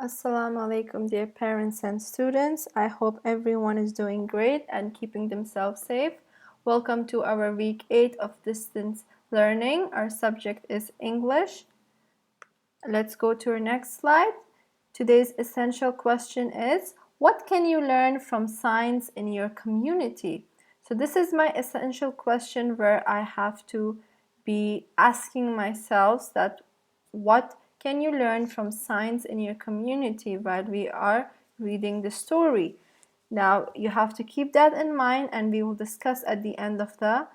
Assalamu alaikum, dear parents and students. I hope everyone is doing great and keeping themselves safe. Welcome to our week 8 of distance learning. Our subject is English. Let's go to our next slide. Today's essential question is, what can you learn from signs in your community? So this is my essential question where I have to be asking myself that what can you learn from signs in your community while we are reading the story? Now you have to keep that in mind, and we will discuss at the end of the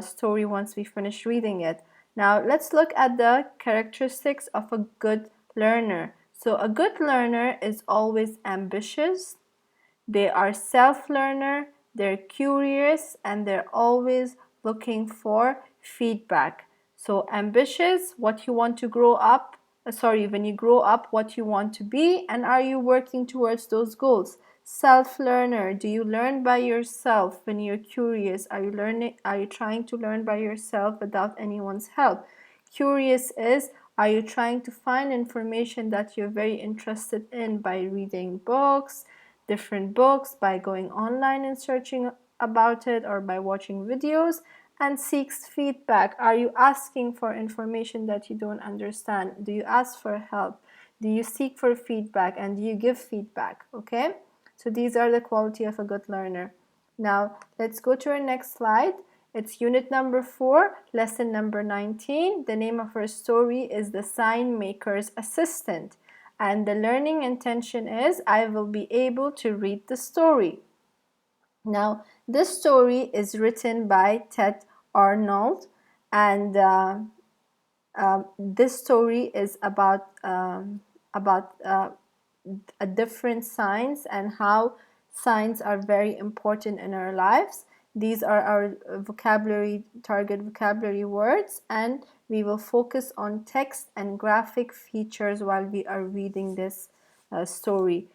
story once we finish reading it. Now let's look at the characteristics of a good learner. So a good learner is always ambitious, they are self-learner, they're curious, and they're always looking for feedback. So ambitious, what you want to grow up, when you grow up, what you want to be, and are you working towards those goals? Self-learner, do you learn by yourself when you're curious? Are you trying to learn by yourself without anyone's help? Curious is, are you trying to find information that you're very interested in by reading different books, by going online and searching about it, or by watching videos? And seeks feedback. Are you asking for information that you don't understand? Do you ask for help? Do you seek for feedback, and do you give feedback? Okay, so these are the quality of a good learner. Now let's go to our next slide. It's unit number 4, lesson number 19. The name of our story is The Sign Maker's Assistant, and the learning intention is, I will be able to read the story. Now this story is written by Ted Arnold, and this story is about different signs and how signs are very important in our lives. These are our target vocabulary words, and we will focus on text and graphic features while we are reading this story.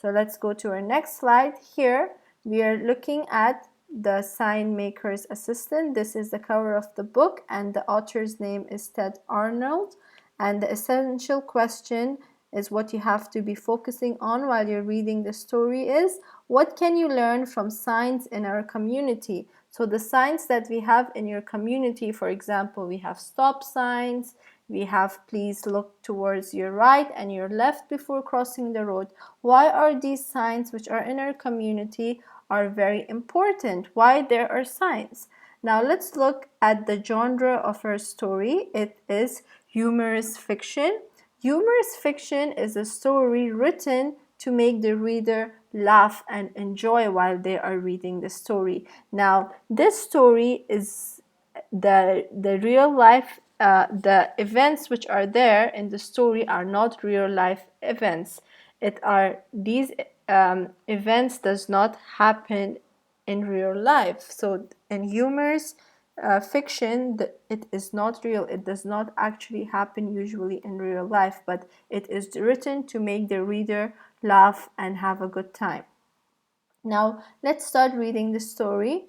So let's go to our next slide. Here we are looking at The Sign Maker's Assistant. This is the cover of the book, and the author's name is Ted Arnold. And the essential question is, what you have to be focusing on while you're reading the story is, what can you learn from signs in our community? So the signs that we have in your community, for example, we have stop signs, we have please look towards your right and your left before crossing the road. Why are these signs which are in our community are very important? Why there are signs? Now let's look at the genre of our story. It is humorous fiction. Humorous fiction is a story written to make the reader laugh and enjoy while they are reading the story. Now this story is the real life, the events which are there in the story are not real life events. These events does not happen in real life. So in humorous fiction, it is not real. It does not actually happen usually in real life, but it is written to make the reader laugh and have a good time. Now let's start reading the story.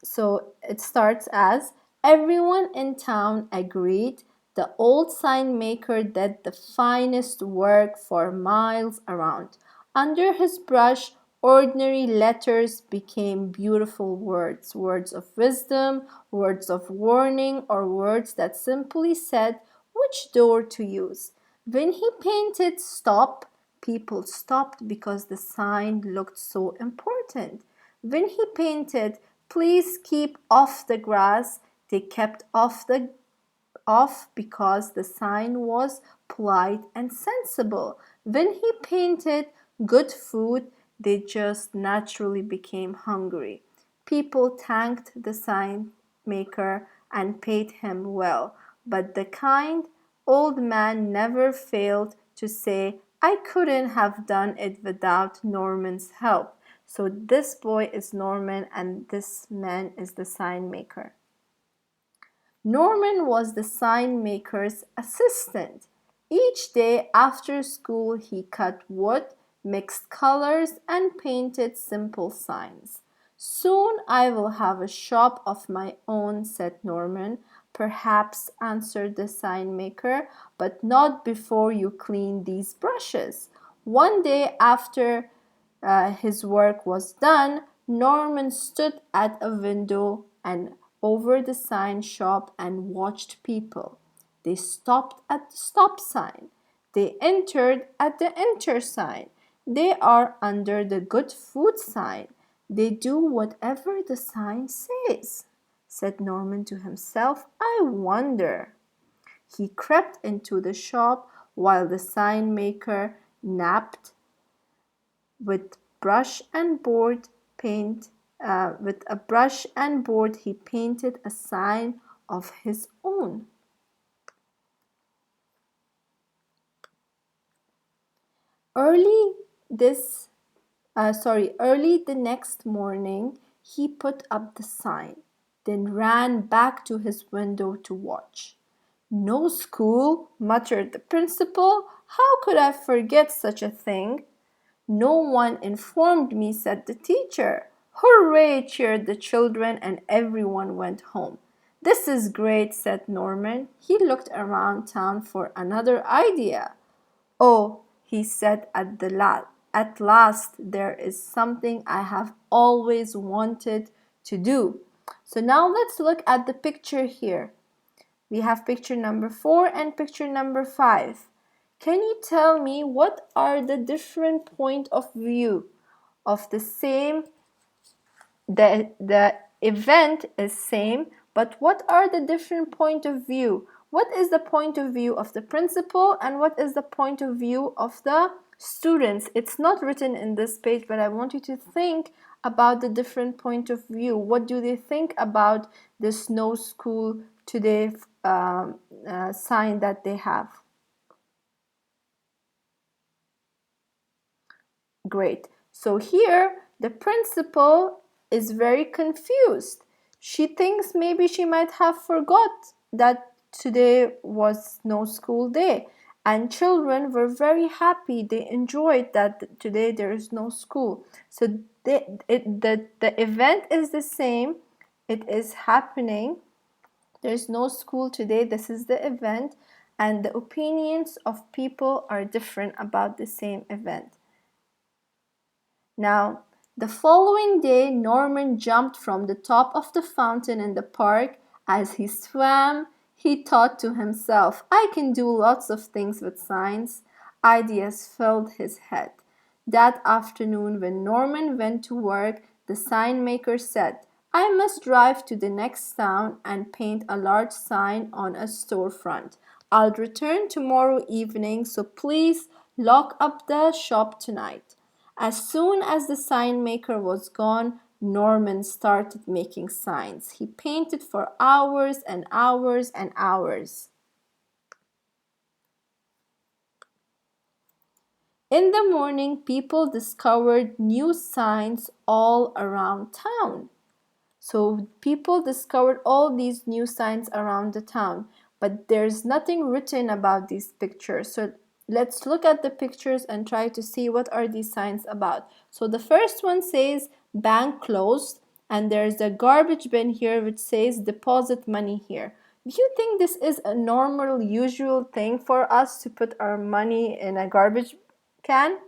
So it starts as, everyone in town agreed the old sign maker did the finest work for miles around. Under his brush, ordinary letters became beautiful words, words of wisdom, words of warning, or words that simply said which door to use. When he painted stop, people stopped because the sign looked so important. When he painted please keep off the grass, they kept off because the sign was polite and sensible. When he painted good food, they just naturally became hungry. People thanked the sign maker and paid him well, but the kind old man never failed to say, I couldn't have done it without Norman's help. So this boy is Norman, and this man is the sign maker. Norman was the sign maker's assistant. Each day after school he cut wood, mixed colors, and painted simple signs. Soon I will have a shop of my own, said Norman, "Perhaps," answered the sign maker, "but not before you clean these brushes." One day after his work was done, Norman stood at a window and over the sign shop and watched people. They stopped at the stop sign. They entered at the enter sign. They are under the good food sign. They do whatever the sign says, said Norman to himself. I wonder. He crept into the shop while the sign maker napped with brush and board paint. With a brush and board, he painted a sign of his own. Early this Early the next morning, he put up the sign, then ran back to his window to watch. "No school," muttered the principal. "How could I forget such a thing?" "No one informed me," said the teacher. "Hooray!" cheered the children, and everyone went home. "This is great," said Norman. He looked around town for another idea. "Oh," he said at last there is something I have always wanted to do." So now let's look at the picture here. We have picture number 4 and picture number 5. Can you tell me what are the different point of view of the same the event is same, but what are the different point of view? What is the point of view of the principal and what is the point of view of the students? It's not written in this page, but I want you to think about the different point of view. What do they think about this no school today sign that they have? Great. So here the principal is very confused. She thinks maybe she might have forgot that today was no school day. And children were very happy. They enjoyed that today there is no school. So the event is the same. It is happening. There is no school today. This is the event. And the opinions of people are different about the same event. Now, the following day, Norman jumped from the top of the fountain in the park. As he swam, he thought to himself, "I can do lots of things with signs." Ideas filled his head. That afternoon, when Norman went to work, the sign maker said, "I must drive to the next town and paint a large sign on a storefront. I'll return tomorrow evening, so please lock up the shop tonight." As soon as the sign maker was gone, Norman started making signs. He painted for hours and hours and hours. In the morning, people discovered new signs all around town. So people discovered all these new signs around the town, but there's nothing written about these pictures. So let's look at the pictures and try to see what are these signs about. So the first one says bank closed, and there's a garbage bin here which says deposit money here. Do you think this is a normal, usual thing for us to put our money in a garbage can?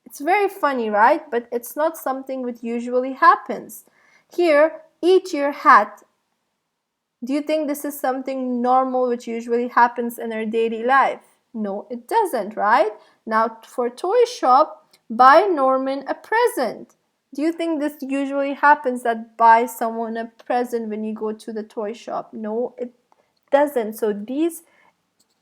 It's very funny, right? But it's not something that usually happens. Here, eat your hat. Do you think this is something normal which usually happens in our daily life? No, it doesn't, right? Now, for toy shop, buy Norman a present. Do you think this usually happens that buy someone a present when you go to the toy shop? No, it doesn't. So these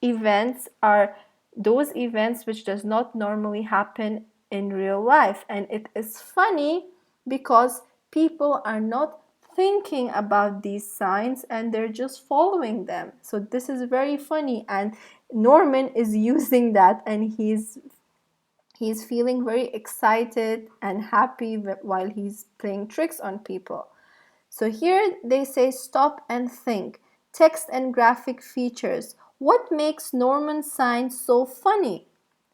events are those events which does not normally happen in real life, and it is funny because people are not thinking about these signs and they're just following them. So this is very funny, and Norman is using that, and he's feeling very excited and happy while he's playing tricks on people. So here they say stop and think. Text and graphic features. What makes Norman signs so funny?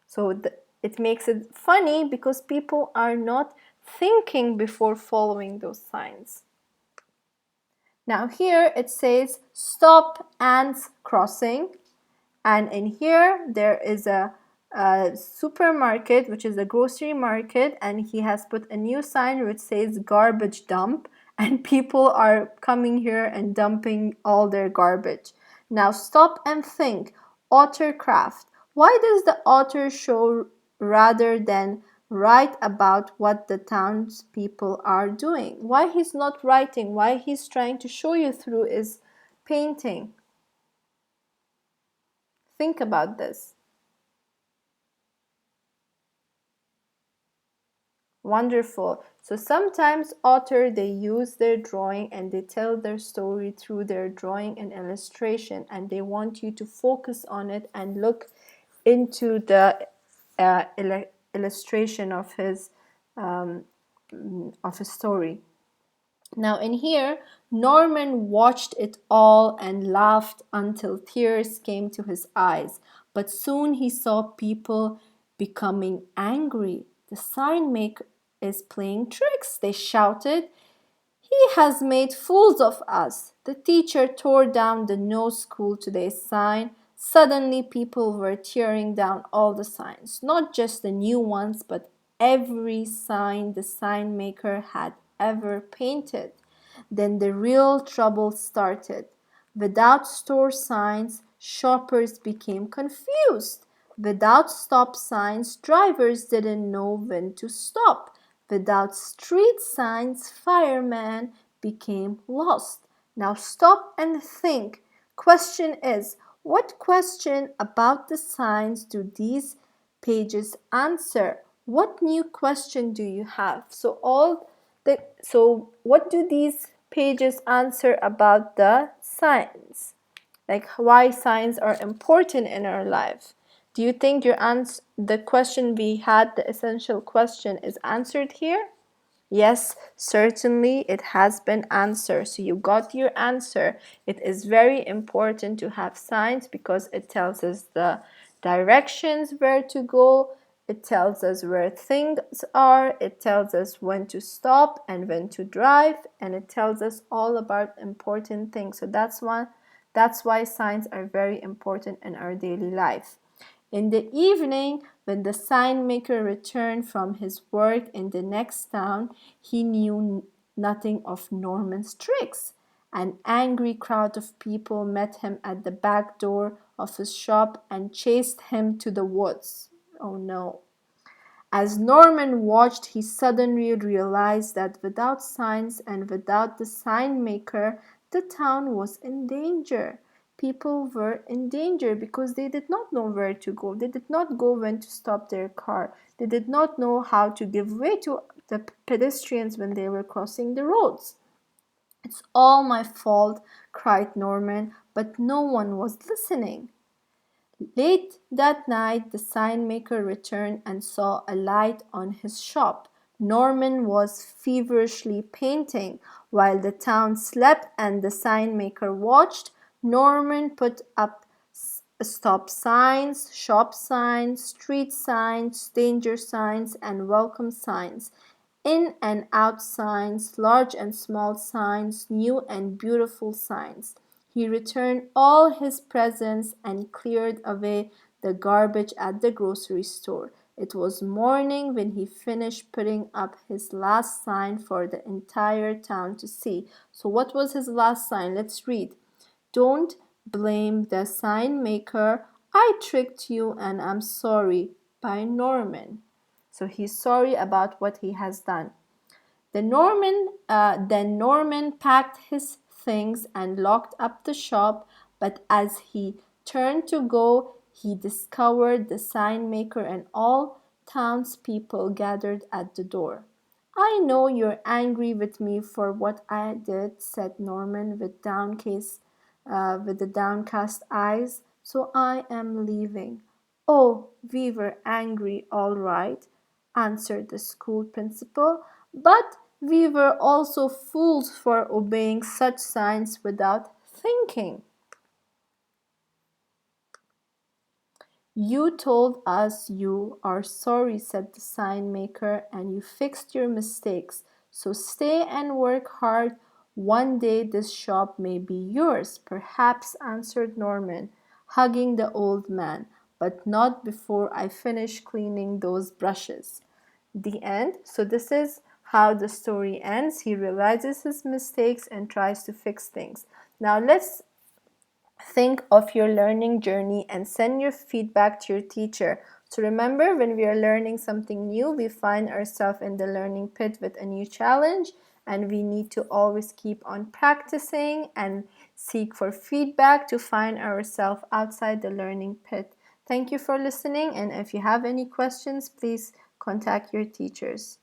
So it makes it funny because people are not thinking before following those signs. Now here it says stop ants crossing, and in here there is a supermarket, which is a grocery market, and he has put a new sign which says garbage dump, and people are coming here and dumping all their garbage. Now stop and think. Authorcraft. Why does the author show rather than write about what the townspeople are doing? Why he's not writing? Why he's trying to show you through is painting? Think about this. Wonderful. So sometimes author, they use their drawing and they tell their story through their drawing and illustration, and they want you to focus on it and look into the illustration of his story. Now in here, Norman watched it all and laughed until tears came to his eyes. But soon he saw people becoming angry. The sign maker is playing tricks, they shouted. He has made fools of us. The teacher tore down the no school today sign. Suddenly people were tearing down all the signs, not just the new ones, but every sign the sign maker had ever painted. Then the real trouble started. Without store signs, shoppers became confused. Without stop signs, drivers didn't know when to stop. Without street signs, firemen became lost. Now stop and think. Question is, what question about the signs do these pages answer? What new question do you have? So what do these pages answer about the signs? Like why signs are important in our life? Do you think the question we had, the essential question, is answered here? Yes, certainly it has been answered. So you got your answer. It is very important to have signs because it tells us the directions where to go. It tells us where things are. It tells us when to stop and when to drive. And it tells us all about important things. So that's why signs are very important in our daily life. In the evening, when the sign maker returned from his work in the next town, he knew nothing of Norman's tricks. An angry crowd of people met him at the back door of his shop and chased him to the woods. Oh no. As Norman watched, he suddenly realized that without signs and without the sign maker, the town was in danger. People were in danger because they did not know where to go. They did not know when to stop their car. They did not know how to give way to the pedestrians when they were crossing the roads. It's all my fault, cried Norman, but no one was listening. Late that night the sign maker returned and saw a light on his shop. Norman was feverishly painting. While the town slept and the sign maker watched, Norman put up stop signs, shop signs, street signs, danger signs, and welcome signs. In and out signs, large and small signs, new and beautiful signs. He returned all his presents and cleared away the garbage at the grocery store. It was morning when he finished putting up his last sign for the entire town to see. So what was his last sign? Let's read. Don't blame the sign maker. I tricked you and I'm sorry. By Norman. So he's sorry about what he has done. Then Norman packed his things and locked up the shop, but as he turned to go, he discovered the sign maker and all townspeople gathered at the door. I know you're angry with me for what I did, said Norman with the downcast eyes, so I am leaving. Oh, we were angry, all right, answered the school principal, but we were also fools for obeying such signs without thinking. You told us you are sorry, said the sign maker, and you fixed your mistakes. So stay and work hard. One day this shop may be yours, perhaps, answered Norman, hugging the old man, but not before I finish cleaning those brushes. The end. So this is how the story ends. He realizes his mistakes and tries to fix things. Now let's think of your learning journey and send your feedback to your teacher. So remember, when we are learning something new, we find ourselves in the learning pit with a new challenge, and we need to always keep on practicing and seek for feedback to find ourselves outside the learning pit. Thank you for listening, and if you have any questions, please contact your teachers.